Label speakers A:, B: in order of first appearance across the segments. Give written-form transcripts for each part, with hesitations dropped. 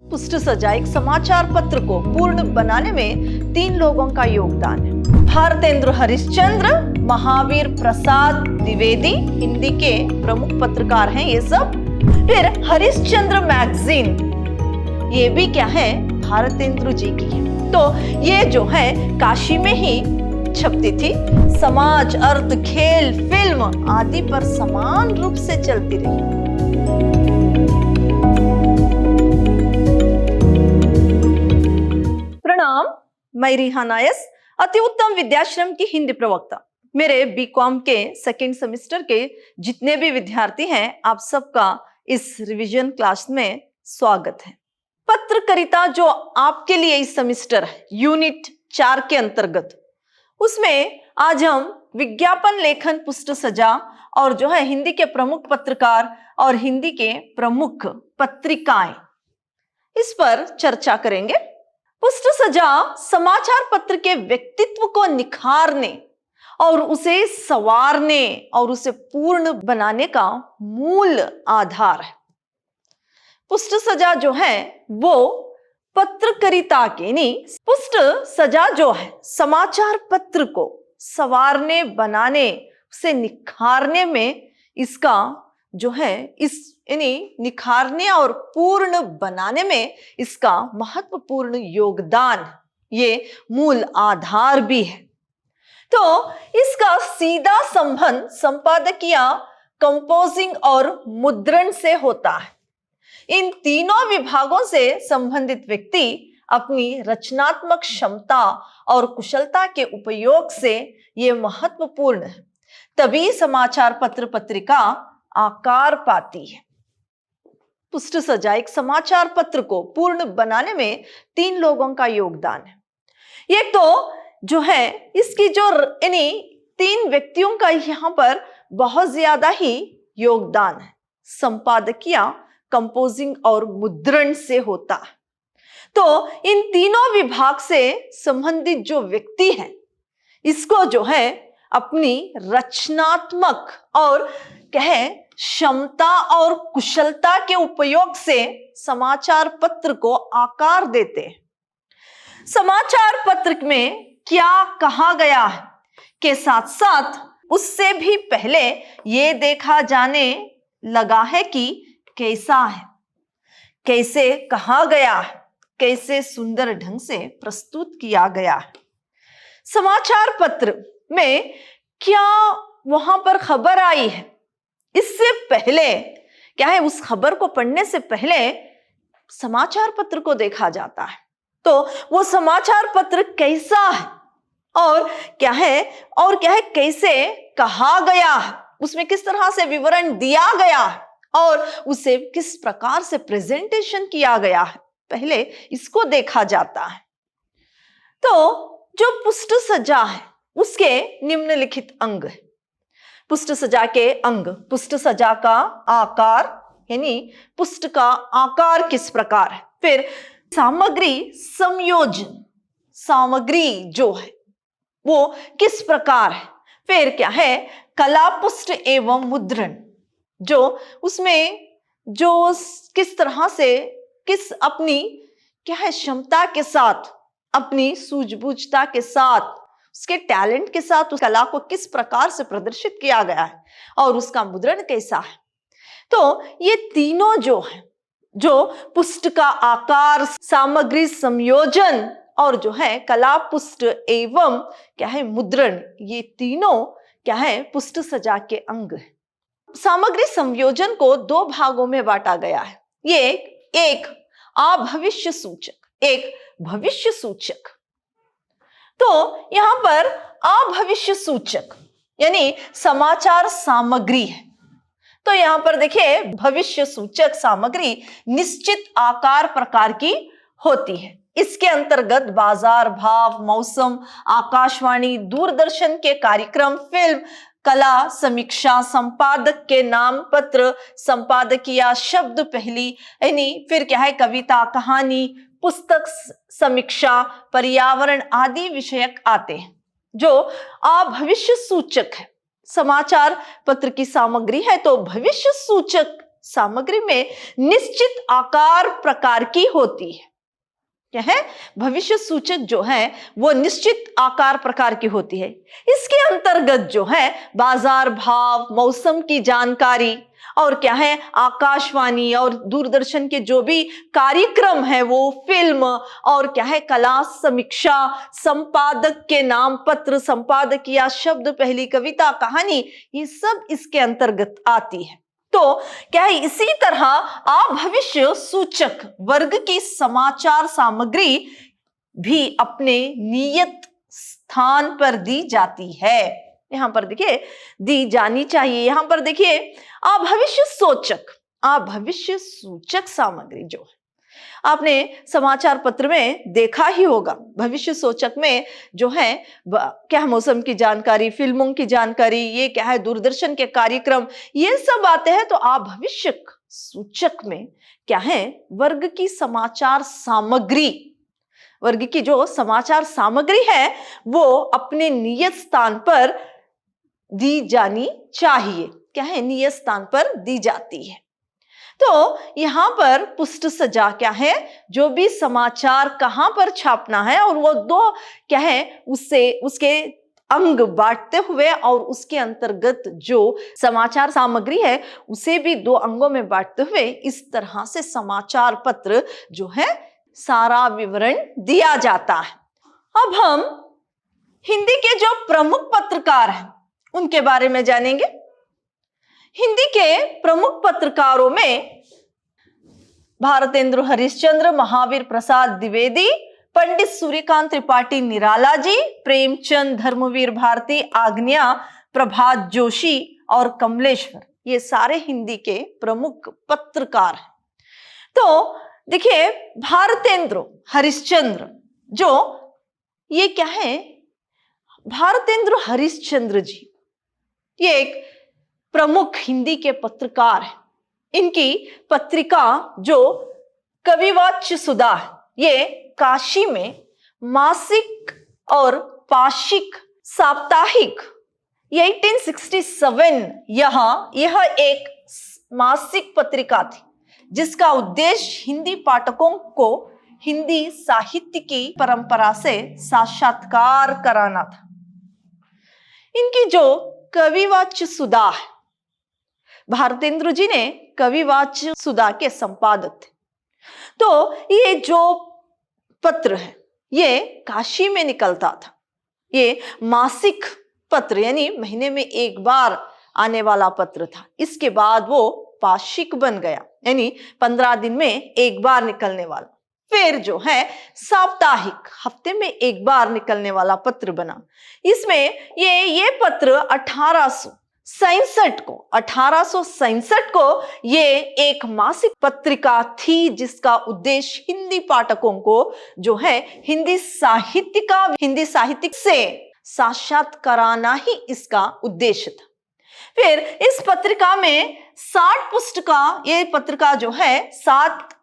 A: पुष्ट सजा एक समाचार पत्र को पूर्ण बनाने में 3 लोगों का योगदान है। भारतेंद्र हरिश्चंद्र, महावीर प्रसाद द्विवेदी, हिंदी के प्रमुख पत्रकार हैं ये सब। फिर हरिश्चंद्र मैगजीन, ये भी क्या है, भारतेंद्र जी की है। तो ये जो है काशी में ही छपती थी। समाज, अर्थ, खेल, फिल्म आदि पर समान रूप से चलती रही। प्रणाम, मैं रिहाना एस, अति उत्तम विद्याश्रम की हिंदी प्रवक्ता। मेरे बीकॉम के सेकेंड सेमेस्टर के जितने भी विद्यार्थी हैं, आप सबका इस रिवीजन क्लास में स्वागत है। पत्रकारिता जो आपके लिए इस सेमेस्टर है, यूनिट 4 के अंतर्गत, उसमें आज हम विज्ञापन लेखन पुष्ट सजा और जो है हिंदी के प्रमुख पत्रकार और हिंदी के प्रमुख पत्रिकाएं, इस पर चर्चा करेंगे। पुष्ट सजा समाचार पत्र के व्यक्तित्व को निखारने और उसे संवारने और उसे पूर्ण बनाने का मूल आधार है। पुष्ट सजा जो है वो पत्रकारिता के नहीं, पुष्ट सजा जो है समाचार पत्र को संवारने, बनाने, उसे निखारने में इसका जो है निखारने और पूर्ण बनाने में इसका महत्वपूर्ण योगदान, ये मूल आधार भी है। तो इसका सीधा संबंध संपादकीय, कंपोजिंग और मुद्रण से होता है। इन तीनों विभागों से संबंधित व्यक्ति अपनी रचनात्मक क्षमता और कुशलता के उपयोग से ये महत्वपूर्ण है, तभी समाचार पत्र पत्रिका आकार पाती है। पुष्ट सजा एक समाचार पत्र को पूर्ण बनाने में 3 लोगों का योगदान है। एक तो जो है इसकी जो 3 व्यक्तियों का यहाँ पर बहुत ज्यादा ही योगदान है, संपादकीय, कंपोजिंग और मुद्रण से होता है। तो इन तीनों विभाग से संबंधित जो व्यक्ति है, इसको जो है अपनी रचनात्मक और कहे क्षमता और कुशलता के उपयोग से समाचार पत्र को आकार देते हैं। समाचार पत्र में क्या कहा गया है के साथ साथ उससे भी पहले ये देखा जाने लगा है कि कैसा है, कैसे कहा गया है, कैसे सुंदर ढंग से प्रस्तुत किया गया है। समाचार पत्र में क्या वहां पर खबर आई है, इससे पहले क्या है, उस खबर को पढ़ने से पहले समाचार पत्र को देखा जाता है। तो वो समाचार पत्र कैसा है और क्या है कैसे कहा गया है, उसमें किस तरह से विवरण दिया गया है और उसे किस प्रकार से प्रेजेंटेशन किया गया है, पहले इसको देखा जाता है। तो जो पुष्ट सजा है उसके निम्नलिखित अंग है। पुष्ट सजा के अंग, पुष्ट सजा का आकार, यानी पुष्ट का आकार किस प्रकार है, फिर सामग्री संयोजन, सामग्री जो है वो किस प्रकार है, फिर क्या है कला पुष्ट एवं मुद्रण, जो उसमें जो किस तरह से किस अपनी क्या है क्षमता के साथ, अपनी सूझबूझता के साथ, उसके टैलेंट के साथ उस कला को किस प्रकार से प्रदर्शित किया गया है और उसका मुद्रण कैसा है। तो ये तीनों जो है, जो पुष्ट का आकार, सामग्री संयोजन और जो है कला पुष्ट एवं क्या है मुद्रण, ये तीनों क्या है पुष्ट सजा के अंग है। सामग्री संयोजन को 2 भागों में बांटा गया है। ये एक अभविष्य सूचक, एक भविष्य सूचक। तो यहां पर अभविष्य सूचक यानी समाचार सामग्री है। तो यहां पर देखिए भविष्य सूचक सामग्री निश्चित आकार प्रकार की होती है। इसके अंतर्गत बाजार भाव, मौसम, आकाशवाणी, दूरदर्शन के कार्यक्रम, फिल्म, कला, समीक्षा, संपादक के नाम पत्र, संपादकीय, शब्द पहली, यानी फिर क्या है कविता, कहानी, पुस्तक समीक्षा, पर्यावरण आदि विषयक आते हैं, जो अभविष्य सूचक है। समाचार पत्र की सामग्री है तो भविष्य सूचक सामग्री में निश्चित आकार प्रकार की होती है। क्या है? भविष्य सूचक जो है वो निश्चित आकार प्रकार की होती है। इसके अंतर्गत जो है बाजार भाव, मौसम की जानकारी और क्या है आकाशवाणी और दूरदर्शन के जो भी कार्यक्रम है वो फिल्म और क्या है कला समीक्षा, संपादक के नाम पत्र, संपादक या शब्द, पहली कविता, कहानी, ये सब इसके अंतर्गत आती है। तो क्या है इसी तरह भविष्य सूचक वर्ग की समाचार सामग्री भी अपने नियत स्थान पर दी जाती है। यहां पर देखिए दी जानी चाहिए। यहां पर देखिए भविष्य सूचक सामग्री जो है आपने समाचार पत्र में देखा ही होगा। भविष्य सूचक में जो है क्या है मौसम की जानकारी, फिल्मों की जानकारी, ये क्या है दूरदर्शन के कार्यक्रम, ये सब आते हैं। तो आप भविष्य सूचक में क्या है वर्ग की समाचार सामग्री, वर्ग की जो समाचार सामग्री है वो अपने नियत स्थान पर दी जानी चाहिए। क्या है नियत स्थान पर दी जाती है। तो यहां पर पुष्ट सजा क्या है, जो भी समाचार कहां पर छापना है और वो दो क्या है उसके अंग बांटते हुए और उसके अंतर्गत जो समाचार सामग्री है उसे भी दो अंगों में बांटते हुए इस तरह से समाचार पत्र जो है सारा विवरण दिया जाता है। अब हम हिंदी के जो प्रमुख पत्रकार हैं उनके बारे में जानेंगे। हिंदी के प्रमुख पत्रकारों में भारतेंदु हरिश्चंद्र, महावीर प्रसाद द्विवेदी, पंडित सूर्यकांत त्रिपाठी निराला जी, प्रेमचंद, धर्मवीर भारती, आज्ञा, प्रभात जोशी और कमलेश्वर, ये सारे हिंदी के प्रमुख पत्रकार हैं। तो देखिए भारतेंदु हरिश्चंद्र जो ये क्या है, भारतेंदु हरिश्चंद्र जी ये एक प्रमुख हिंदी के पत्रकार हैं। इनकी पत्रिका जो कविवाच्य सुधा है ये काशी में मासिक और पाक्षिक साप्ताहिक 1867 यह एक मासिक पत्रिका थी जिसका उद्देश्य हिंदी पाठकों को हिंदी साहित्य की परंपरा से साक्षात्कार कराना था। इनकी जो कविवाच्य सुधा है, भारतेंदु जी ने कविवाच्य सुधा के संपादक थे। तो ये जो पत्र है ये काशी में निकलता था। ये मासिक पत्र यानी महीने में एक बार आने वाला पत्र था। इसके बाद वो पाक्षिक बन गया यानी 15 दिन में एक बार निकलने वाला। फिर जो है साप्ताहिक हफ्ते में एक बार निकलने वाला पत्र बना। इसमें ये पत्र 1867 को ये एक मासिक पत्रिका थी जिसका उद्देश्य हिंदी पाठकों को जो है हिंदी साहित्य से साक्षात्कार कराना ही इसका उद्देश्य था। फिर इस पत्रिका में 60 पुष्ट का ये पत्रिका जो है 7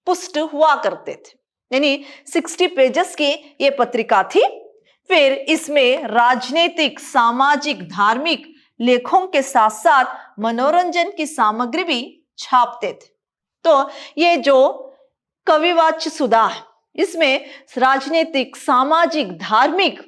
A: पुष्ट हुआ करते थे यानी 60 पेजेस की ये पत्रिका थी। फिर इसमें राजनीतिक, सामाजिक, धार्मिक लेखों के साथ साथ मनोरंजन की सामग्री भी छापते थे। तो ये जो कविवाच्य सुधा है इसमें राजनीतिक, सामाजिक, धार्मिक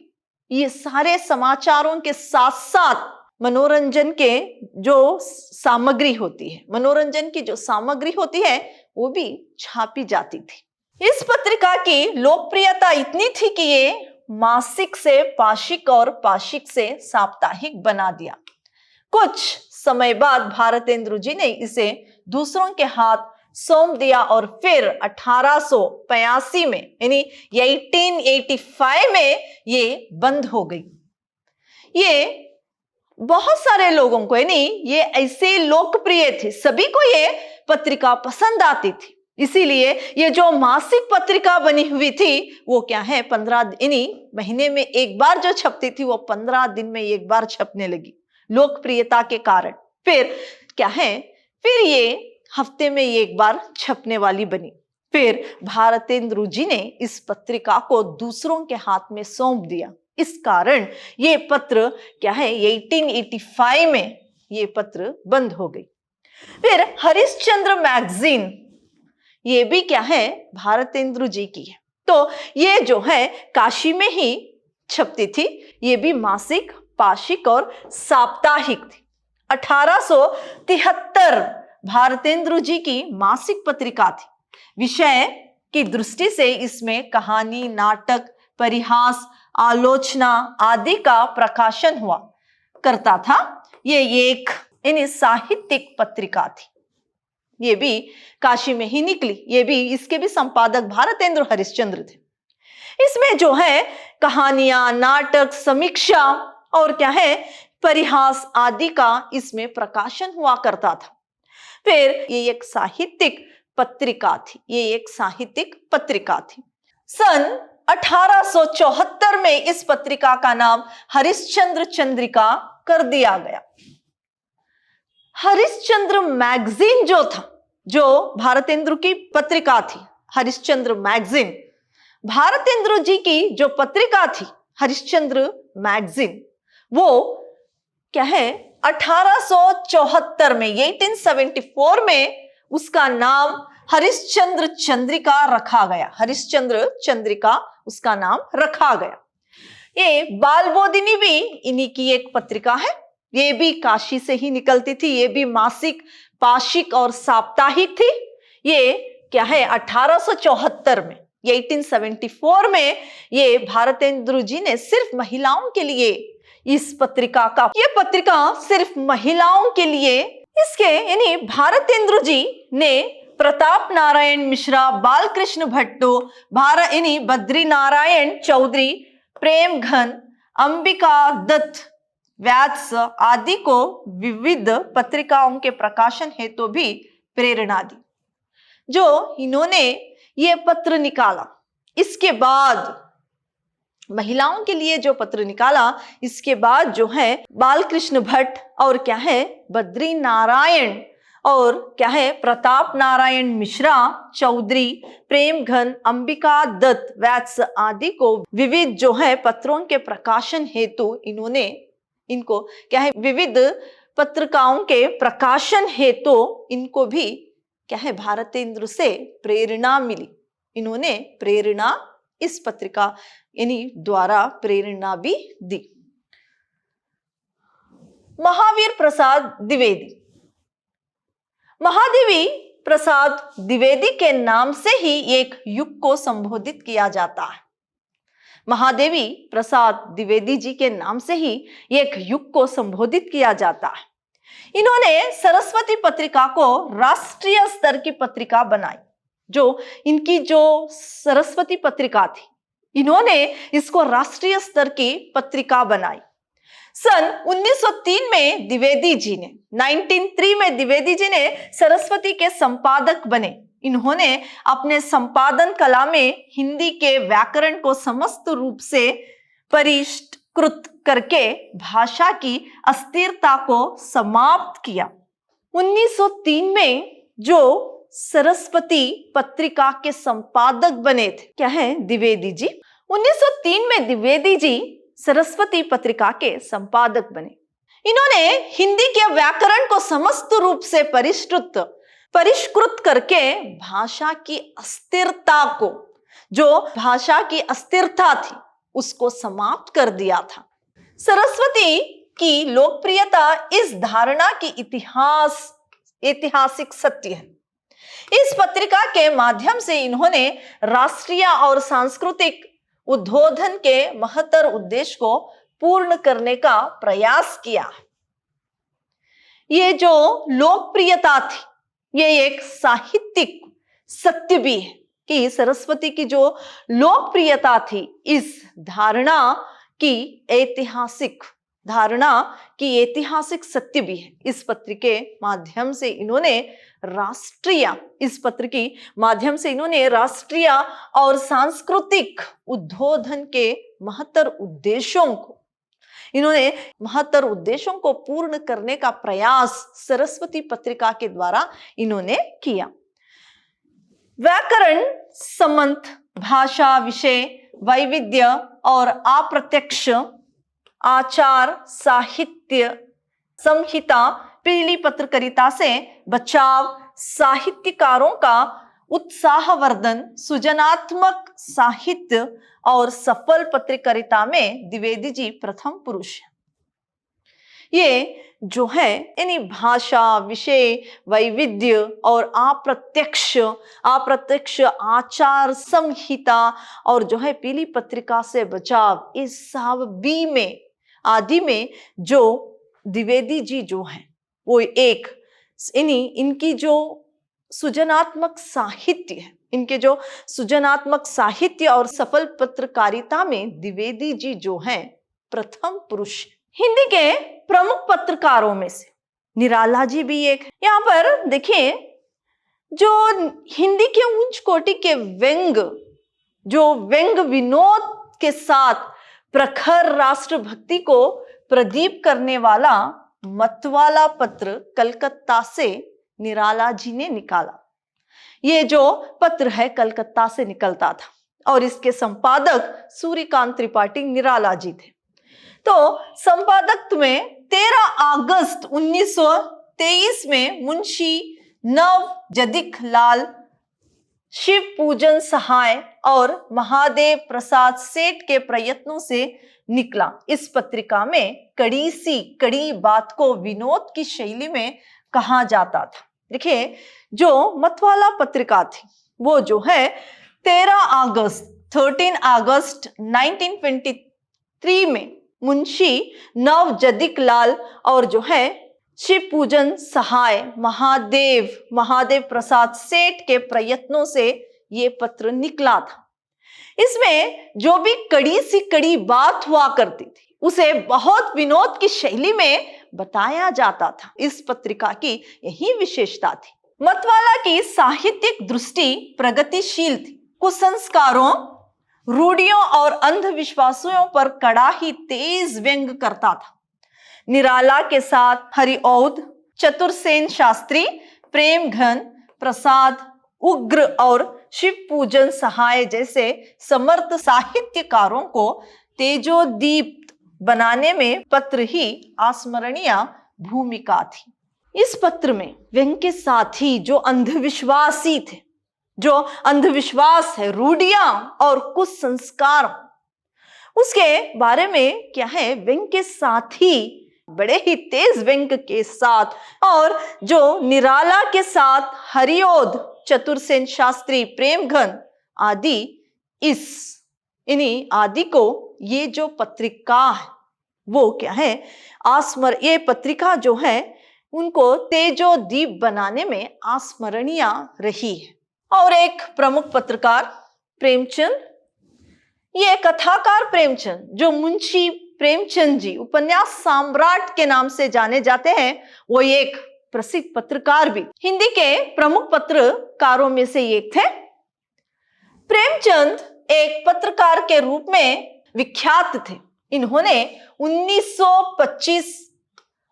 A: ये सारे समाचारों के साथ साथ मनोरंजन के जो सामग्री होती है, मनोरंजन की जो सामग्री होती है वो भी छापी जाती थी। इस पत्रिका की लोकप्रियता इतनी थी कि ये मासिक से पाक्षिक और पाक्षिक से साप्ताहिक बना दिया। कुछ समय बाद भारतेंदु जी ने इसे दूसरों के हाथ सौंप दिया और फिर 1885 में यानी 1885 में ये बंद हो गई। ये बहुत सारे लोगों को यानी ये ऐसे लोकप्रिय थे, सभी को ये पत्रिका पसंद आती थी। इसीलिए ये जो मासिक पत्रिका बनी हुई थी वो क्या है 15 यानी महीने में एक बार जो छपती थी वो 15 दिन में एक बार छपने लगी लोकप्रियता के कारण। फिर क्या है फिर ये हफ्ते में एक बार छपने वाली बनी। फिर भारतेंदु जी ने इस पत्रिका को दूसरों के हाथ में सौंप दिया। इस कारण ये पत्र क्या है 1885 में ये पत्र बंद हो गई। फिर हरिश्चंद्र मैगजीन, ये भी क्या है, भारतेंदु जी की है। तो ये जो है काशी में ही छपती थी। ये भी मासिक, पाक्षिक और साप्ताहिक थी। 1873 भारतेंदु जी की मासिक पत्रिका थी। विषय की दृष्टि से इसमें कहानी, नाटक, परिहास, आलोचना आदि का प्रकाशन हुआ करता था। ये एक साहित्यिक पत्रिका थी। ये भी काशी में ही निकली। ये भी, इसके भी संपादक भारतेंदु हरिश्चंद्र थे। इसमें जो है कहानियां, नाटक, समीक्षा और क्या है, परिहास आदि का इसमें प्रकाशन हुआ करता था। फिर ये एक साहित्यिक पत्रिका थी। ये एक साहित्यिक पत्रिका थी। सन 1874 में इस पत्रिका का नाम हरिश्चंद्र चंद्रिका कर दिया गया। हरिश्चंद्र मैगजीन जो था, जो भारतेंदु की पत्रिका थी, हरिश्चंद्र मैगजीन, भारतेंदु जी की जो पत्रिका थी हरिश्चंद्र मैगजीन, वो क्या है, 1874 में, 1874 में उसका नाम हरिश्चंद्र चंद्रिका रखा गया। हरिश्चंद्र चंद्रिका उसका नाम रखा गया। ये बालबोधिनी भी इन्हीं की एक पत्रिका है। ये भी काशी से ही निकलती थी। ये भी मासिक, पाक्षिक और साप्ताहिक थी। ये क्या है, 1874 में, 1874 में ये भारतेंदु जी ने सिर्फ महिलाओं के लिए इस पत्रिका का, ये पत्रिका सिर्फ महिलाओं के लिए, इसके यानी भारतेंदु जी ने प्रताप नारायण मिश्रा, बालकृष्ण भट्टो, बद्री नारायण चौधरी, प्रेम घन, अंबिका दत्त, व्यास आदि को विविध पत्रिकाओं के प्रकाशन हेतु भी प्रेरणा दी। जो इन्होंने ये पत्र निकाला, इसके बाद महिलाओं के लिए जो पत्र निकाला, इसके बाद जो है बालकृष्ण भट्ट और क्या है, बद्री नारायण और क्या है, प्रताप नारायण मिश्रा चौधरी, प्रेम घन, अंबिका दत्त, व्यास आदि को विविध जो है पत्रों के प्रकाशन हेतु इन्होंने, इनको क्या है, विविध पत्रिकाओं के प्रकाशन हेतु इनको भी क्या है, भारतेंदु से प्रेरणा मिली। इन्होंने प्रेरणा, इस पत्रिका यानी द्वारा प्रेरणा भी दी। महावीर प्रसाद द्विवेदी, महादेवी प्रसाद द्विवेदी के नाम से ही एक युग को संबोधित किया जाता है। महादेवी प्रसाद द्विवेदी जी के नाम से ही एक युग को संबोधित किया जाता है। इन्होंने सरस्वती पत्रिका को राष्ट्रीय स्तर की पत्रिका बनाई। जो इनकी जो सरस्वती पत्रिका थी, इन्होंने इसको राष्ट्रीय स्तर की पत्रिका बनाई। सन 1903 में द्विवेदी जी ने, 1903 में द्विवेदी जी ने सरस्वती के संपादक बने। इन्होंने अपने संपादन कला में हिंदी के व्याकरण को समस्त रूप से परिष्कृत करके भाषा की अस्थिरता को समाप्त किया। 1903 में जो सरस्वती पत्रिका के संपादक बने थे, क्या है, द्विवेदी जी। 1903 में द्विवेदी जी सरस्वती पत्रिका के संपादक बने। इन्होंने हिंदी के व्याकरण को समस्त रूप से परिष्कृत करके भाषा की अस्थिरता को, जो भाषा की अस्थिरता थी, उसको समाप्त कर दिया था। सरस्वती की लोकप्रियता इस धारणा की ऐतिहासिक सत्य है। इस पत्रिका के माध्यम से इन्होंने राष्ट्रीय और सांस्कृतिक उद्बोधन के महत्तर उद्देश्य को पूर्ण करने का प्रयास किया। ये जो लोकप्रियता थी, ये एक साहित्यिक सत्य भी है कि सरस्वती की जो लोकप्रियता थी, इस धारणा की ऐतिहासिक सत्य भी है। इस पत्र के माध्यम से इन्होंने इस पत्र की माध्यम से इन्होंने राष्ट्रीय और सांस्कृतिक उद्बोधन के महत्तर उद्देश्यों को पूर्ण करने का प्रयास सरस्वती पत्रिका के द्वारा इन्होंने किया। व्याकरण संबंध, भाषा विषय, वैविध्य और अप्रत्यक्ष आचार, साहित्य, संहिता, पीली पत्रकारिता से बचाव, साहित्यकारों का उत्साहवर्धन, सृजनात्मक साहित्य और सफल पत्रकारिता में द्विवेदी जी प्रथम पुरुष हैं। ये जो है यानी भाषा, विषय, वैविध्य और अप्रत्यक्ष आचार संहिता और जो है पीली पत्रिका से बचाव, इस सब बी में आदि में जो द्विवेदी जी जो हैं वो एक इनकी जो सृजनात्मक साहित्य है, इनके जो सृजनात्मक साहित्य और सफल पत्रकारिता में द्विवेदी जी जो हैं प्रथम पुरुष। हिंदी के प्रमुख पत्रकारों में से निराला जी भी एक है। यहाँ पर देखिए, जो हिंदी के उच्च कोटि के व्यंग विनोद के साथ प्रखर राष्ट्रभक्ति को प्रदीप करने वाला मतवाला पत्र कलकत्ता से निराला जी ने निकाला। ये जो पत्र है कलकत्ता से निकलता था और इसके संपादक सूर्यकांत त्रिपाठी निराला जी थे। तो संपादक में 13 अगस्त 1923 में मुंशी नवजदिक लाल, शिव पूजन सहाय और महादेव प्रसाद सेठ के प्रयत्नों से निकला। इस पत्रिका में कड़ी बात को विनोद की शैली में कहा जाता था। देखिए, जो मतवाला पत्रिका थी वो जो है 13 अगस्त 1923 में मुंशी नवजदिक लाल और जो है शिव पूजन सहाय महादेव प्रसाद सेठ के प्रयत्नों से ये पत्र निकला था। इसमें जो भी कड़ी बात हुआ करती थी उसे बहुत विनोद की शैली में बताया जाता था। इस पत्रिका की यही विशेषता थी। मतवाला की साहित्यिक दृष्टि प्रगतिशील थी। कुसंस्कारों, रूढ़ियों और अंधविश्वासों पर कड़ा ही तेज व्यंग करता था। निराला के साथ हरिऔध, चतुरसेन शास्त्री, प्रेमघन प्रसाद उग्र और शिव पूजन सहाय जैसे समर्थ साहित्यकारों को तेजोदीप्त बनाने में पत्र ही अस्मरणीय भूमिका थी। इस पत्र में व्यंग के साथ ही जो अंधविश्वासी थे, जो अंधविश्वास है, रूढ़ियां और कुछ संस्कार, उसके बारे में क्या है, व्यंग के साथ ही बड़े ही तेज व्यंग के साथ और जो निराला के साथ हरिऔध, चतुरसेन शास्त्री, प्रेमघन आदि इन्हीं आदि को ये जो पत्रिका है वो क्या है ये पत्रिका जो है उनको तेजोदीप बनाने में अस्मरणीय रही है। और एक प्रमुख पत्रकार प्रेमचंद, ये कथाकार प्रेमचंद जो मुंशी प्रेमचंद जी उपन्यास सम्राट के नाम से जाने जाते हैं, वो एक प्रसिद्ध पत्रकार भी हिंदी के प्रमुख पत्रकारों में से एक थे। प्रेमचंद एक पत्रकार के रूप में विख्यात थे। इन्होंने 1925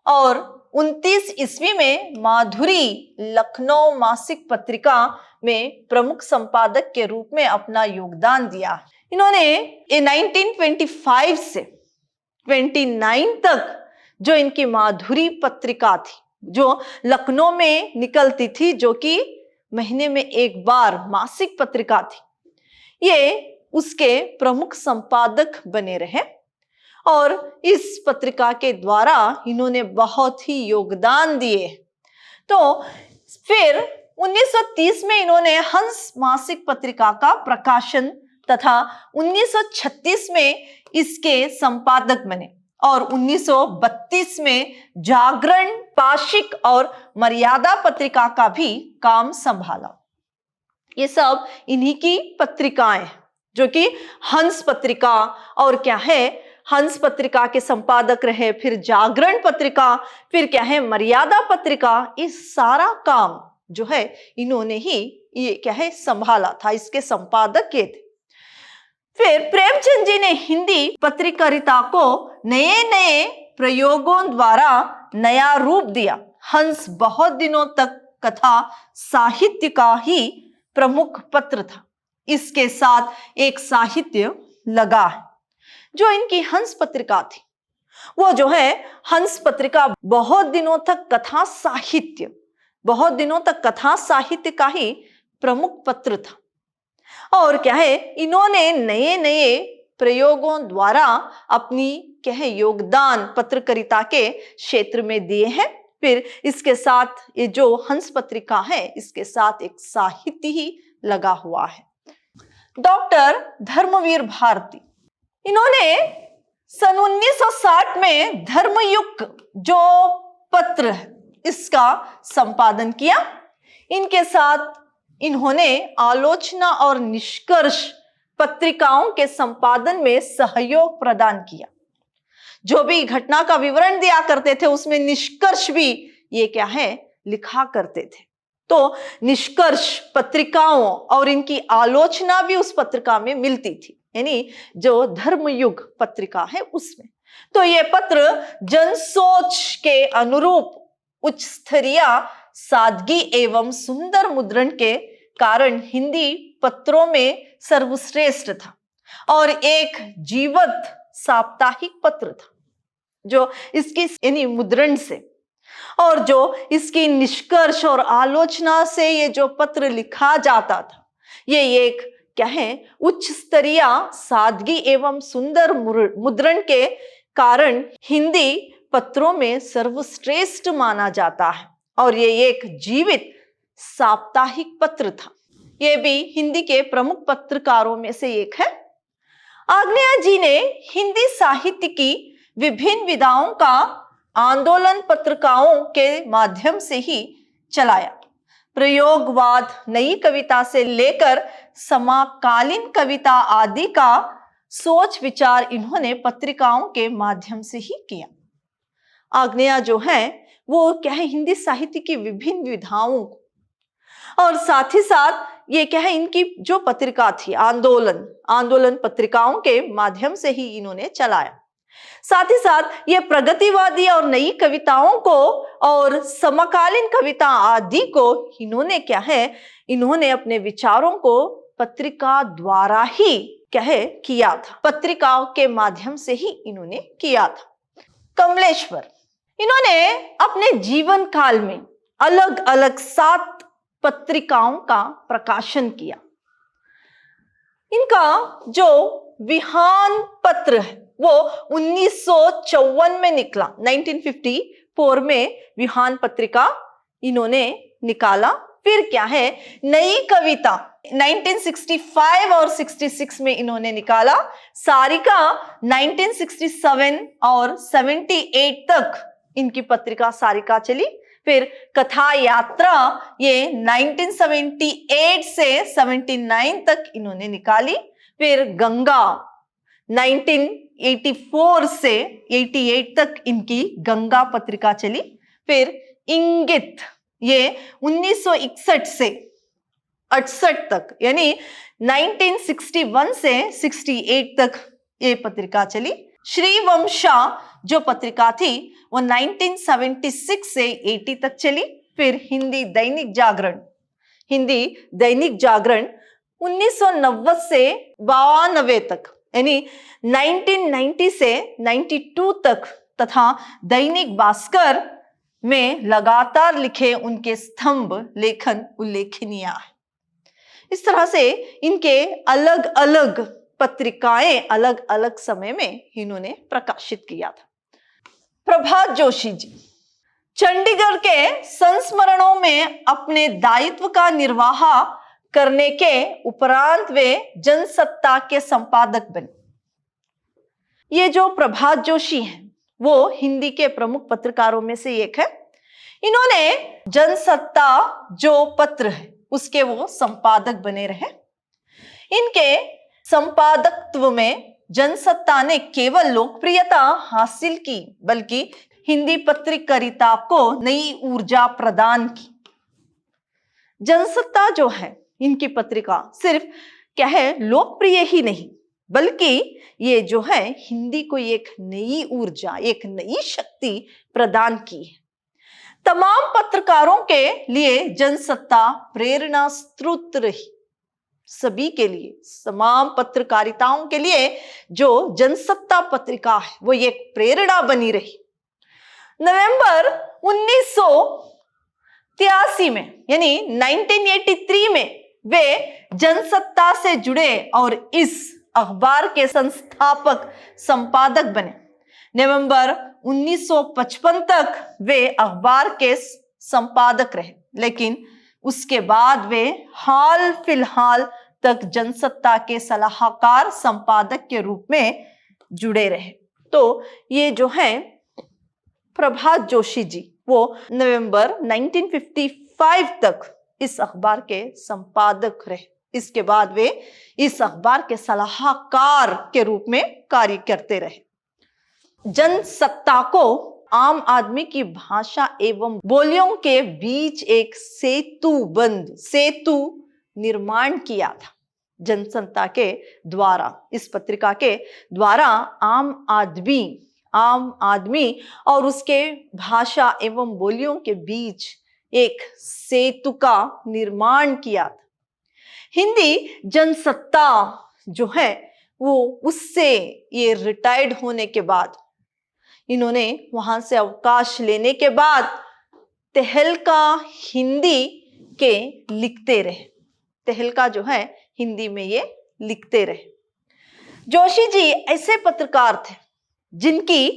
A: और 29 ईस्वी में माधुरी लखनऊ मासिक पत्रिका में प्रमुख संपादक के रूप में अपना योगदान दिया। इन्होंने 1925 से 29 तक जो इनकी माधुरी पत्रिका थी, जो लखनऊ में निकलती थी, जो कि महीने में एक बार मासिक पत्रिका थी, ये उसके प्रमुख संपादक बने रहे और इस पत्रिका के द्वारा इन्होंने बहुत ही योगदान दिए। तो फिर 1930 में इन्होंने हंस मासिक पत्रिका का प्रकाशन तथा 1936 में इसके संपादक बने और 1932 में जागरण, पाक्षिक और मर्यादा पत्रिका का भी काम संभाला। ये सब इन्हीं की पत्रिकाएं, जो कि हंस पत्रिका और क्या है, हंस पत्रिका के संपादक रहे, फिर जागरण पत्रिका, फिर क्या है मर्यादा पत्रिका, इस सारा काम जो है इन्होंने ही ये क्या है संभाला था, इसके संपादक ये थे। फिर प्रेमचंद जी ने हिंदी पत्रकारिता को नए नए प्रयोगों द्वारा नया रूप दिया। हंस बहुत दिनों तक कथा साहित्य का ही प्रमुख पत्र था। इसके साथ एक साहित्य लगा है जो इनकी हंस पत्रिका थी। वो जो है हंस पत्रिका बहुत दिनों तक कथा साहित्य का ही प्रमुख पत्र था। और क्या है, इन्होंने नए नए प्रयोगों द्वारा अपनी क्या है योगदान पत्रकारिता के क्षेत्र में दिए हैं। फिर इसके साथ ये जो हंस पत्रिका है, इसके साथ एक साहित्य ही लगा हुआ है। डॉक्टर धर्मवीर भारती, इन्होंने सन 1960 में धर्मयुग जो पत्र है इसका संपादन किया। इनके साथ इन्होंने आलोचना और निष्कर्ष पत्रिकाओं के संपादन में सहयोग प्रदान किया। जो भी घटना का विवरण दिया करते थे उसमें निष्कर्ष भी ये क्या है लिखा करते थे। तो निष्कर्ष पत्रिकाओं और इनकी आलोचना भी उस पत्रिका में मिलती थी, यानी जो धर्मयुग पत्रिका है उसमें। तो ये पत्र जनसोच के अनुरूप उच्च स्तरीय सादगी एवं सुंदर मुद्रण के कारण हिंदी पत्रों में सर्वश्रेष्ठ था और एक जीवंत साप्ताहिक पत्र था जो इसकी यानी मुद्रण से और जो इसकी निष्कर्ष और आलोचना से ये जो पत्र लिखा जाता था, ये एक क्या है उच्च स्तरीय सादगी एवं सुंदर मुद्रण के कारण हिंदी पत्रों में सर्वश्रेष्ठ माना जाता है और ये एक जीवित साप्ताहिक पत्र था। ये भी हिंदी के प्रमुख पत्रकारों में से एक है। आग्नेय जी ने हिंदी साहित्य की विभिन्न विधाओं का आंदोलन पत्रिकाओं के माध्यम से ही चलाया। प्रयोगवाद, नई कविता से लेकर समकालीन कविता आदि का सोच विचार इन्होंने पत्रिकाओं के माध्यम से ही किया। आग्नेय जो है वो क्या है हिंदी साहित्य की विभिन्न विधाओं और साथ ही साथ ये क्या है इनकी जो पत्रिका थी आंदोलन पत्रिकाओं के माध्यम से ही इन्होंने चलाया। साथ ही साथ ये प्रगतिवादी और नई कविताओं को और समकालीन कविता आदि को इन्होंने अपने विचारों को पत्रिका द्वारा ही क्या है किया था, पत्रिकाओं के माध्यम से ही इन्होंने किया था। कमलेश्वर, इन्होंने अपने जीवन काल में अलग अलग 7 पत्रिकाओं का प्रकाशन किया। इनका जो विहान पत्र है वो 1954 में निकला। 1954 में विहान पत्रिका इन्होंने निकाला। फिर क्या है नई कविता 1965 और 66 में इन्होंने निकाला। सारिका 1967 और 78 तक इनकी पत्रिका सारिका चली। फिर कथा यात्रा ये 1978 से 79 तक इन्होंने निकाली। फिर गंगा 1984 से 88 तक इनकी गंगा पत्रिका चली। फिर इंगित ये 1961 से 68 तक यानी 1961 से 68 तक ये पत्रिका चली। श्रीवंशा जो पत्रिका थी वो 1976 से 80 तक चली। फिर हिंदी दैनिक जागरण 1990 से 92 तक यानी 1990 से 92 तक तथा दैनिक भास्कर में लगातार लिखे उनके स्तंभ लेखन उल्लेखनीय है। इस तरह से इनके अलग अलग पत्रिकाएं अलग अलग समय में इन्होंने प्रकाशित किया था। प्रभात जोशी जी चंडीगढ़ के संस्मरणों में अपने दायित्व का निर्वाह करने के उपरांत वे जनसत्ता के संपादक बने। ये जो प्रभात जोशी हैं वो हिंदी के प्रमुख पत्रकारों में से एक है। इन्होंने जनसत्ता जो पत्र है उसके वो संपादक बने रहे। इनके संपादकत्व में जनसत्ता ने केवल लोकप्रियता हासिल की बल्कि हिंदी पत्रकारिता को नई ऊर्जा प्रदान की। जनसत्ता जो है इनकी पत्रिका सिर्फ क्या है लोकप्रिय ही नहीं बल्कि ये जो है हिंदी को एक नई ऊर्जा एक नई शक्ति प्रदान की है। तमाम पत्रकारों के लिए जनसत्ता प्रेरणा स्रोत रही। सभी के लिए, तमाम पत्रकारिताओं के लिए जो जनसत्ता पत्रिका है वो एक प्रेरणा बनी रही। नवंबर 1983 में यानी 1983 में वे जनसत्ता से जुड़े और इस अखबार के संस्थापक संपादक बने। नवंबर 1955 तक वे अखबार के संपादक रहे, लेकिन उसके बाद वे हाल फिलहाल तक जनसत्ता के सलाहकार संपादक के रूप में जुड़े रहे। तो ये जो है प्रभात जोशी जी, वो नवंबर 1955 तक इस अखबार के संपादक रहे। इसके बाद वे इस अखबार के सलाहकार के रूप में कार्य करते रहे। जनसत्ता को आम आदमी की भाषा एवं बोलियों के बीच एक सेतु निर्माण किया था। जनसत्ता के द्वारा, इस पत्रिका के द्वारा आम आदमी और उसके भाषा एवं बोलियों के बीच एक सेतु का निर्माण किया था। हिंदी जनसत्ता जो है वो उससे ये रिटायर्ड होने के बाद, इन्होंने वहां से अवकाश लेने के बाद तहलका हिंदी के लिखते रहे। तहलका जो है हिंदी में ये लिखते रहे। जोशी जी ऐसे पत्रकार थे जिनकी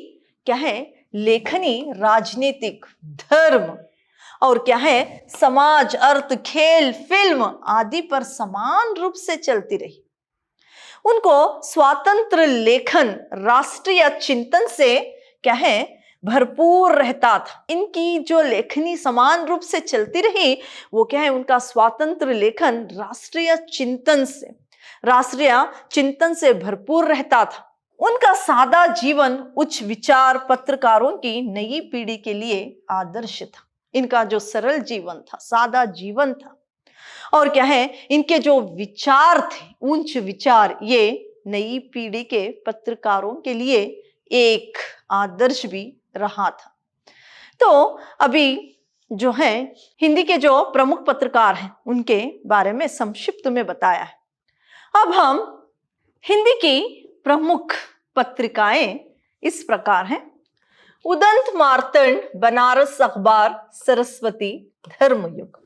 A: क्या है लेखनी राजनीतिक, धर्म और क्या है समाज, अर्थ, खेल, फिल्म आदि पर समान रूप से चलती रही। उनको स्वतंत्र लेखन, राष्ट्रीय चिंतन से क्या है भरपूर रहता था। इनकी जो लेखनी समान रूप से चलती रही वो क्या है उनका स्वतंत्र लेखन राष्ट्रीय चिंतन से भरपूर रहता था। उनका सादा जीवन उच्च विचार पत्रकारों की नई पीढ़ी के लिए आदर्श था। इनका जो सरल जीवन था, सादा जीवन था, और क्या है इनके जो विचार थे, उच्च विचार, ये नई पीढ़ी के पत्रकारों के लिए एक आदर्श भी रहा था। तो अभी जो है हिंदी के जो प्रमुख पत्रकार हैं उनके बारे में संक्षिप्त में बताया है। अब हम हिंदी की प्रमुख पत्रिकाएं इस प्रकार हैं। उदंत मार्तंड, बनारस अखबार, सरस्वती, धर्मयुग,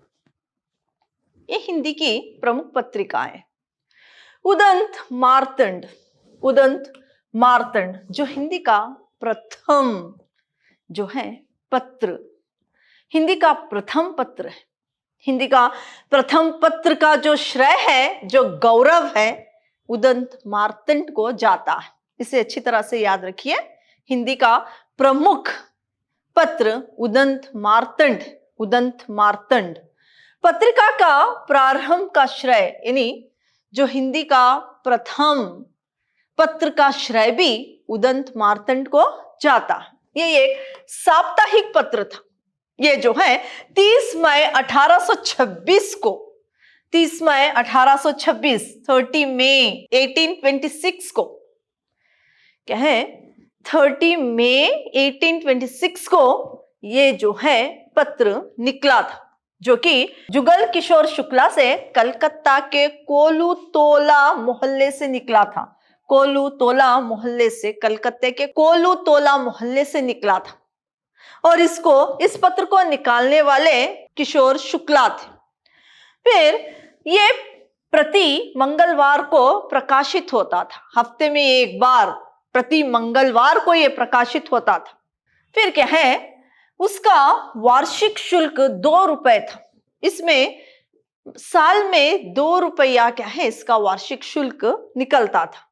A: ये हिंदी की प्रमुख पत्रिकाएं। उदंत मार्तंड जो हिंदी का प्रथम जो है पत्र, हिंदी का प्रथम पत्र है। हिंदी का प्रथम पत्र का जो श्रेय है, जो गौरव है, उदंत मार्तंड को जाता है। इसे अच्छी तरह से याद रखिए। हिंदी का प्रमुख पत्र उदंत मार्तंड। पत्रिका का प्रारंभ का श्रेय यानी जो हिंदी का प्रथम पत्र का श्रेय भी उदंत मार्तंड को जाता है। ये एक साप्ताहिक पत्र था। ये जो है 30 मई 1826 को 30 मई 1826 को क्या है 30 मई 1826 को ये जो है पत्र निकला था, जो कि जुगल किशोर शुक्ला से कलकत्ता के कोलूतोला मोहल्ले से निकला था। कलकत्ते के कोलूतोला मोहल्ले से निकला था और इस पत्र को निकालने वाले किशोर शुक्ला थे। फिर ये प्रति मंगलवार को प्रकाशित होता था। हफ्ते में एक बार प्रति मंगलवार को यह प्रकाशित होता था। फिर क्या है उसका वार्षिक शुल्क 2 रुपए था। इसमें साल में 2 रुपया क्या है इसका वार्षिक शुल्क निकलता था।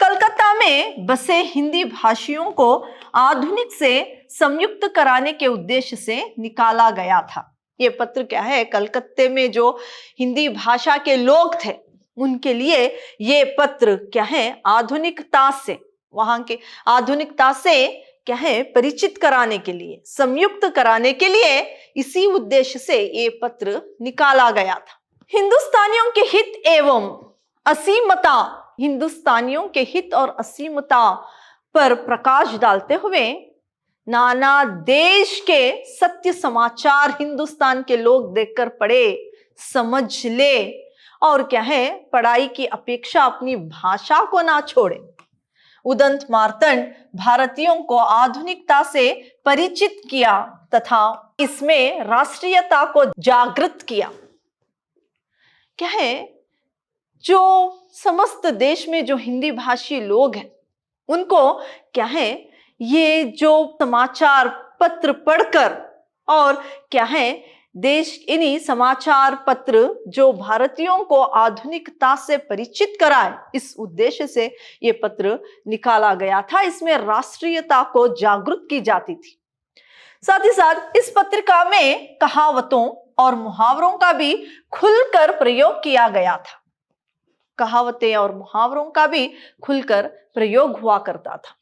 A: कलकत्ता में बसे हिंदी भाषियों को आधुनिक से संयुक्त कराने के उद्देश्य से निकाला गया था। ये पत्र क्या है कलकत्ते में जो हिंदी भाषा के लोग थे उनके लिए ये पत्र क्या है आधुनिकता से, वहां के आधुनिकता से क्या है परिचित कराने के लिए, संयुक्त कराने के लिए, इसी उद्देश्य से ये पत्र निकाला गया था। हिंदुस्तानियों के हित और असीमता पर प्रकाश डालते हुए नाना देश के सत्य समाचार हिंदुस्तान के लोग देखकर पढ़े, समझ ले और क्या है, पढ़ाई की अपेक्षा अपनी भाषा को ना छोड़े। उदंत मार्तंड भारतीयों को आधुनिकता से परिचित किया तथा इसमें राष्ट्रीयता को जागृत किया। क्या है, जो समस्त देश में जो हिंदी भाषी लोग हैं उनको क्या है, ये जो समाचार पत्र पढ़कर और क्या है, देश इन्हीं समाचार पत्र जो भारतीयों को आधुनिकता से परिचित कराए, इस उद्देश्य से ये पत्र निकाला गया था। इसमें राष्ट्रीयता को जागृत की जाती थी। साथ ही साथ इस पत्रिका में कहावतों और मुहावरों का भी खुलकर प्रयोग किया गया था। कहावतें और मुहावरों का भी खुलकर प्रयोग हुआ करता था।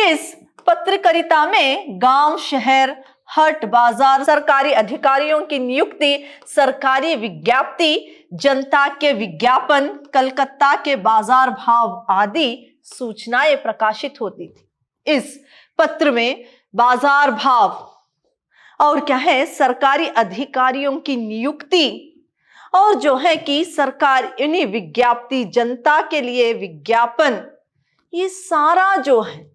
A: इस पत्रकारिता में गांव, शहर, हट, बाजार, सरकारी अधिकारियों की नियुक्ति, सरकारी विज्ञप्ति, जनता के विज्ञापन, कलकत्ता के बाजार भाव आदि सूचनाएं प्रकाशित होती थी। इस पत्र में बाजार भाव और क्या है, सरकारी अधिकारियों की नियुक्ति और जो है कि सरकार इन्हीं विज्ञप्ति, जनता के लिए विज्ञापन, ये सारा जो है,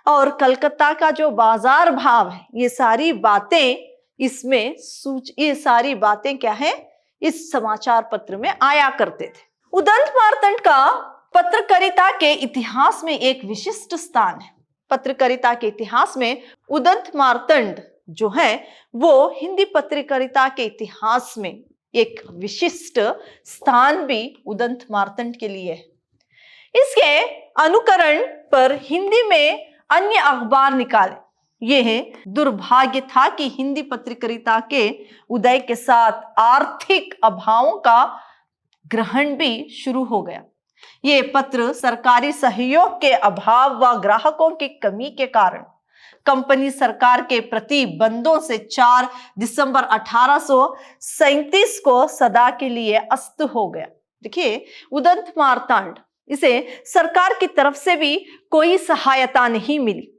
A: और कलकत्ता का जो बाजार भाव है, ये सारी बातें इसमें ये सारी बातें क्या है, इस समाचार पत्र में आया करते थे। उदंत मार्तंड का पत्रकारिता के इतिहास में एक विशिष्ट स्थान है। पत्रकारिता के इतिहास में उदंत मार्तंड जो है वो हिंदी पत्रकारिता के इतिहास में एक विशिष्ट स्थान भी उदंत मार्तंड के लिए है। इसके अनुकरण पर हिंदी में अन्य अखबार निकाले। यह दुर्भाग्य था कि हिंदी पत्रकारिता के उदय के साथ आर्थिक अभावों का ग्रहण भी शुरू हो गया। ये पत्र सरकारी सहयोग के अभाव व ग्राहकों की कमी के कारण कंपनी सरकार के प्रतिबंधों से 4 दिसंबर 1837 को सदा के लिए अस्त हो गया। देखिए, उदंत मार्तंड, इसे सरकार की तरफ से भी कोई सहायता नहीं मिली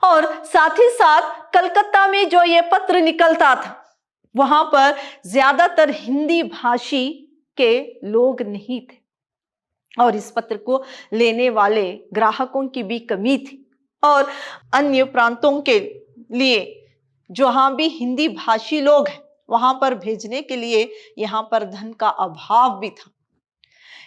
A: और साथ ही साथ कलकत्ता में जो ये पत्र निकलता था वहां पर ज्यादातर हिंदी भाषी के लोग नहीं थे और इस पत्र को लेने वाले ग्राहकों की भी कमी थी और अन्य प्रांतों के लिए जहां भी हिंदी भाषी लोग हैं वहां पर भेजने के लिए यहाँ पर धन का अभाव भी था।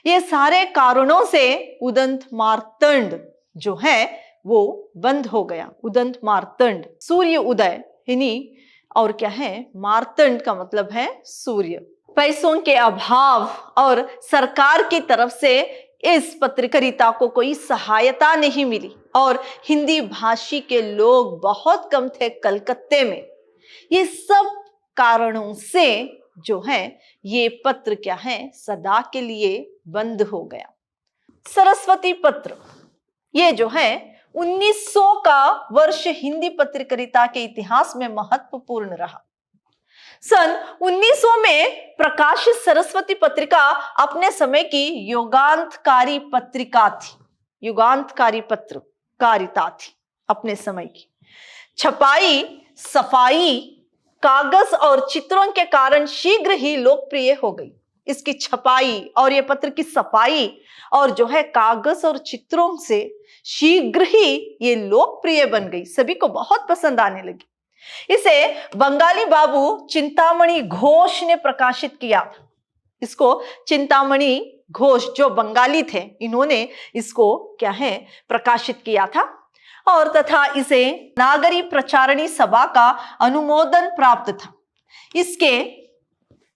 A: ये सारे कारणों से उदंत मार्तंड जो है वो बंद हो गया। उदंत मार्तंड, सूर्य उदय इन्हीं, और क्या है, मार्तंड का मतलब है सूर्य। पैसों के अभाव और सरकार की तरफ से इस पत्रकारिता को कोई सहायता नहीं मिली और हिंदी भाषी के लोग बहुत कम थे कलकत्ते में। ये सब कारणों से जो है ये पत्र क्या है, सदा के लिए बंद हो गया। सरस्वती पत्र, ये जो है 1900 का वर्ष हिंदी पत्रकारिता के इतिहास में महत्वपूर्ण रहा। सन 1900 में प्रकाशित सरस्वती पत्रिका अपने समय की युगांतकारी पत्रिका थी। युगांतकारी पत्रकारिता थी अपने समय की। छपाई, सफाई, कागज और चित्रों के कारण शीघ्र ही लोकप्रिय हो गई। इसकी छपाई और ये पत्र की सफाई और जो है कागज और चित्रों से शीघ्र ही ये लोकप्रिय बन गई, सभी को बहुत पसंद आने लगी। इसे बंगाली बाबू चिंतामणि घोष ने प्रकाशित किया। इसको चिंतामणि घोष जो बंगाली थे, इन्होंने इसको क्या है प्रकाशित किया था और तथा इसे नागरी प्रचारणी सभा का अनुमोदन प्राप्त था। इसके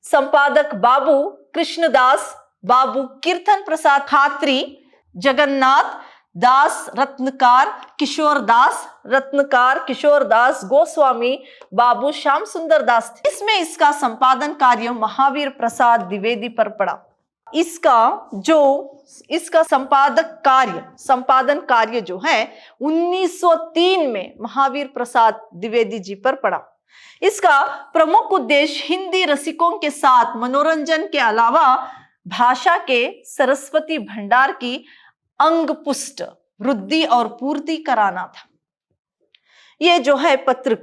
A: संपादक बाबू कृष्णदास, बाबू कीर्तन प्रसाद खात्री, जगन्नाथ दास रत्नकार, किशोर दास गोस्वामी, बाबू श्याम सुंदर दास थे। इसमें इसका संपादन कार्य महावीर प्रसाद द्विवेदी पर पड़ा। इसका संपादन कार्य जो है 1903 में महावीर प्रसाद द्विवेदी जी पर पड़ा। इसका प्रमुख उद्देश्य हिंदी रसिकों के साथ मनोरंजन के अलावा भाषा के सरस्वती भंडार की अंगपुष्ट वृद्धि और पूर्ति कराना था। ये जो है पत्र,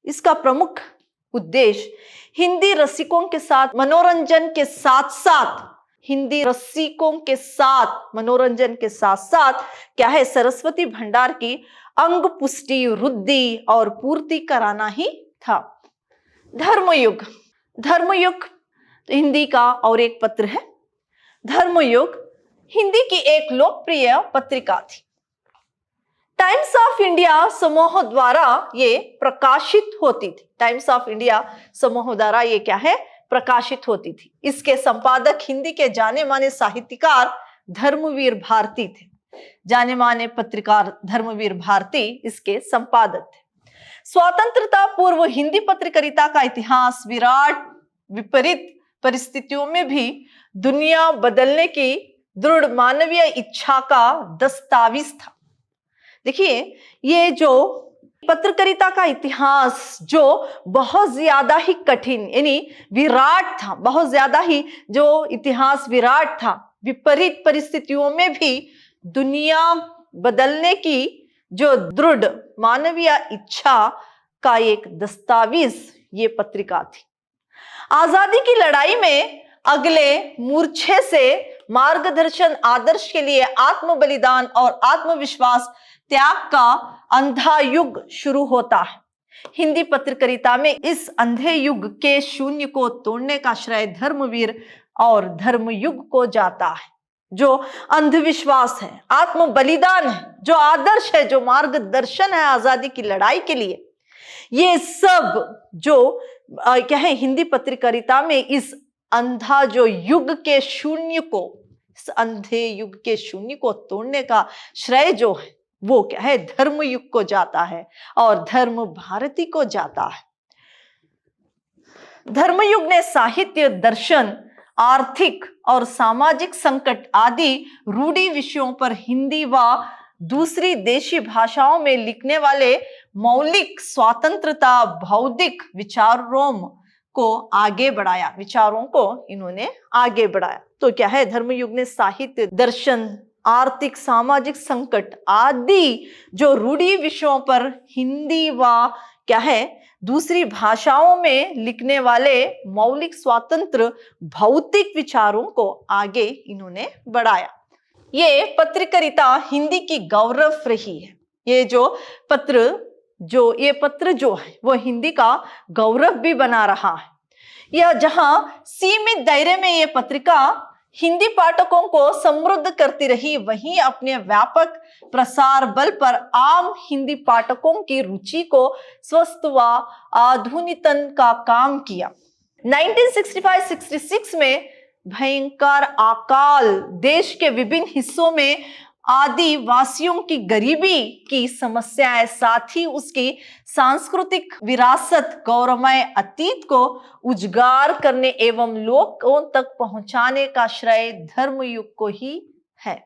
A: इसका प्रमुख उद्देश्य हिंदी रसिकों के साथ मनोरंजन के साथ साथ क्या है, सरस्वती भंडार की अंग पुष्टि, वृद्धि और पूर्ति कराना ही था। धर्मयुग हिंदी का और एक पत्र है। धर्मयुग हिंदी की एक लोकप्रिय पत्रिका थी। टाइम्स ऑफ इंडिया समूह द्वारा ये प्रकाशित होती थी। टाइम्स ऑफ इंडिया समूह द्वारा ये क्या है, प्रकाशित होती थी। इसके संपादक हिंदी के जाने माने साहित्यकार धर्मवीर भारती थे। जाने माने पत्रकार धर्मवीर भारती इसके संपादक थे। स्वतंत्रता पूर्व हिंदी पत्रकारिता का इतिहास विपरीत परिस्थितियों में भी दुनिया बदलने की दृढ़ मानवीय इच्छा का दस्तावेज था। देखिए, ये जो पत्रकारिता का इतिहास जो बहुत ज्यादा ही कठिन यानी विराट था, बहुत ज्यादा ही जो इतिहास विराट था, विपरीत परिस्थितियों में भी दुनिया बदलने की जो दृढ़ मानवीय इच्छा का एक दस्तावेज ये पत्रिका थी। आजादी की लड़ाई में अगले मूर्छे से मार्गदर्शन आदर्श के लिए आत्म बलिदान और आत्मविश्वास त्याग का अंधा युग शुरू होता है। हिंदी पत्रकारिता में इस अंधे युग के शून्य को तोड़ने का श्रेय धर्मवीर और धर्मयुग को जाता है। जो अंधविश्वास है, आत्म बलिदान है, जो आदर्श है, जो मार्गदर्शन है आजादी की लड़ाई के लिए, ये सब जो क्या है हिंदी पत्रकारिता में इस अंधा जो युग के शून्य को, इस अंधे युग के शून्य को तोड़ने का श्रेय जो है वो क्या है, धर्मयुग को जाता है और धर्म भारती को जाता है। धर्मयुग ने साहित्य, दर्शन, आर्थिक और सामाजिक संकट आदि रूढ़ि विषयों पर हिंदी व दूसरी देशी भाषाओं में लिखने वाले मौलिक स्वतंत्रता, बौद्धिक विचारों को आगे बढ़ाया, विचारों को इन्होंने आगे बढ़ाया। तो क्या है, धर्मयुग ने साहित्य, दर्शन, आर्थिक, सामाजिक संकट आदि जो रूढ़ि विषयों पर हिंदी व क्या है दूसरी भाषाओं में लिखने वाले मौलिक स्वतंत्र भौतिक विचारों को आगे इन्होंने बढ़ाया। ये पत्रकारिता हिंदी की गौरव रही है। ये पत्र जो है वो हिंदी का गौरव भी बना रहा है। यह जहां सीमित दायरे में ये पत्रिका हिंदी पाठकों को समृद्ध करती रही, वहीं अपने व्यापक प्रसार बल पर आम हिंदी पाठकों की रुचि को स्वस्थ व आधुनिकतन का काम किया। 1965-66 में भयंकर अकाल देश के विभिन्न हिस्सों में आदिवासियों की गरीबी की समस्याएं, साथ ही उसकी सांस्कृतिक विरासत, गौरवमय अतीत को उजागर करने एवं लोगों तक पहुंचाने का श्रेय धर्मयुग को ही है।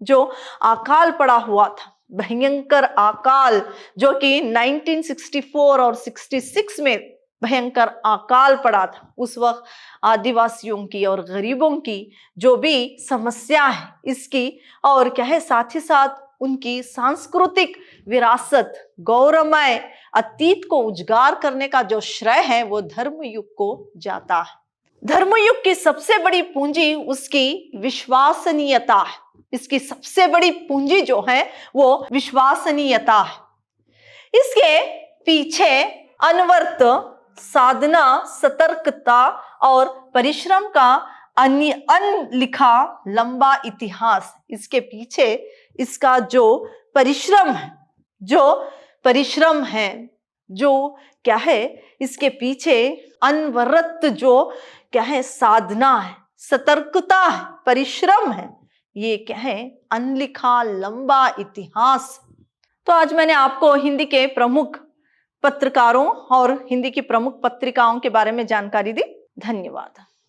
A: जो अकाल पड़ा हुआ था, भयंकर अकाल, जो कि 1964 और 66 में भयंकर अकाल पड़ा था, उस वक्त आदिवासियों की और गरीबों की जो भी समस्या है इसकी, और क्या है साथ ही साथ उनकी सांस्कृतिक विरासत, गौरवमय अतीत को उजागर करने का जो श्रेय है वो धर्मयुग को जाता है। धर्मयुग की सबसे बड़ी पूंजी उसकी विश्वसनीयता है। इसकी सबसे बड़ी पूंजी जो है वो विश्वसनीयता है। इसके पीछे अनवरत साधना, सतर्कता और परिश्रम का अनलिखा लंबा इतिहास। इसके पीछे इसका जो परिश्रम है, जो क्या है, इसके पीछे अनवरत जो क्या है साधना है, सतर्कता है, परिश्रम है, ये क्या है अनलिखा लंबा इतिहास। तो आज मैंने आपको हिंदी के प्रमुख पत्रकारों और हिंदी की प्रमुख पत्रिकाओं के बारे में जानकारी दी। धन्यवाद।